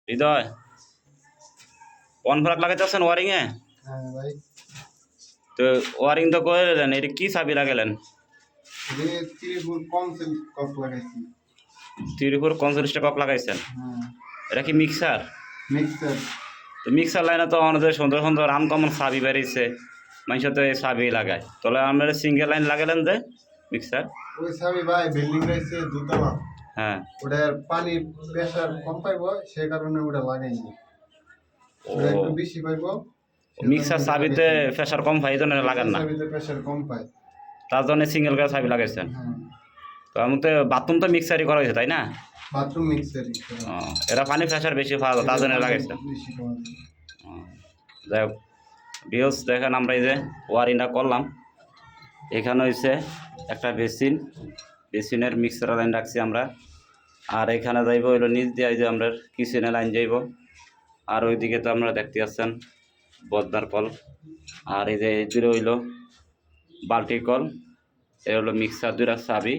Hridoy কনফ্রাক লাগাইতেছেন wearing a? হ্যাঁ ভাই। তো ওয়ারিং তো করে দিলেন, এটা কি চাবি লাগালেন? ত্রিপুর কক লাগাইছি। ত্রিপুর 45টা কক লাগাইছেন? হ্যাঁ। এটা কি মিক্সার? মিক্সার। তো মিক্সার লাইনে তো আমাদের সুন্দর সুন্দর আনকমন চাবি বেরিয়েছে, মানুষ তো এই চাবি লাগায়, তাহলে আমরা সিঙ্গেল লাইন লাগালেন যে মিক্সার? ওই চাবি ভাই বিল্ডিং রয়েছে দুতলা। হ্যাঁ, ওটার পানির প্রেসার কম পাইব, সে কারণে ওটা লাগাইনি। ওটা একটু বেশি পাইব। মিক্সার চাবিতে প্রেসার কম পাই, এই জন্য লাগান না? চাবিতে প্রেসার কম পায়, তার জন্য সিঙ্গেল করে চাবি লাগাইছেন। হ্যাঁ। তো আমি তো বাথরুম তো মিক্সারই করা হয়েছে, তাই না? বাথরুম মিক্সারই। এরা পানি প্রেসার বেশি পাওয়া যায়, তার জন্য লাগাইছেন। যাই হোক বিহস, দেখেন আমরা এই যে ওয়ারিংটা করলাম, এখানে হয়েছে একটা বেসিনের মিক্সার লাইন রাখছি আমরা, আর এখানে যাইব হইলো নিচ দিয়ে যে আমরা কিচেনে লাইন যাইব, আর ওইদিকে তো আমরা দেখতে পাচ্ছেন বদনার কল, আর এই যে দূরে হইলো বাল্টির কল, এ হলো মিক্সার দুইটা চাবি।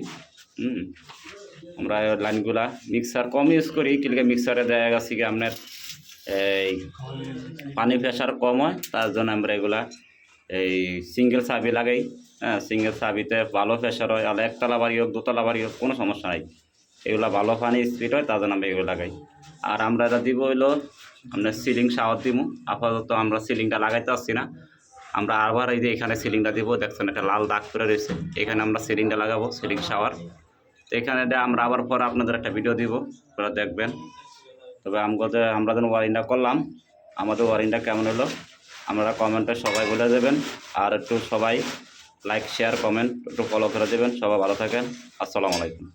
আমরা লাইনগুলা মিক্সার কম ইউজ করি, কিন্তু মিক্সারে দেখা গেছে কি আপনার এই পানি প্রেশার কম হয়, তার জন্য আমরা এগুলা এই সিঙ্গেল চাবি লাগাই। হ্যাঁ, সিঙ্গেল চাবিতে ভালো প্রেশার হয়, আর একতলা বাড়ি হোক দুতলা বাড়ি হোক কোনো সমস্যা নাই, এগুলা ভালো পানি স্পিড হয়, তার জন্য আমরা এগুলো লাগাই। আর আমরা এটা দিব হইলো আমরা সিলিং শাওয়ার দিব, আপাতত আমরা সিলিংটা লাগাইতে পারছি না, আমরা আবার এই যে এখানে সিলিংটা দিব, দেখছেন একটা লাল দাগ করে রয়েছে, এখানে আমরা সিলিংটা লাগাবো, সিলিং শাওয়ার। তো এখানে আমরা আবার পরে আপনাদের একটা ভিডিও দিব, আপনারা দেখবেন। তবে আমরা যেন ওয়ারিংটা করলাম, আমাদের ওয়ারিংটা কেমন হলো আপনারা কমেন্টে সবাই বলে দেবেন, আর একটু সবাই লাইক শেয়ার কমেন্ট একটু ফলো করে দেবেন। সবাই ভালো থাকেন, আসসালামু আলাইকুম।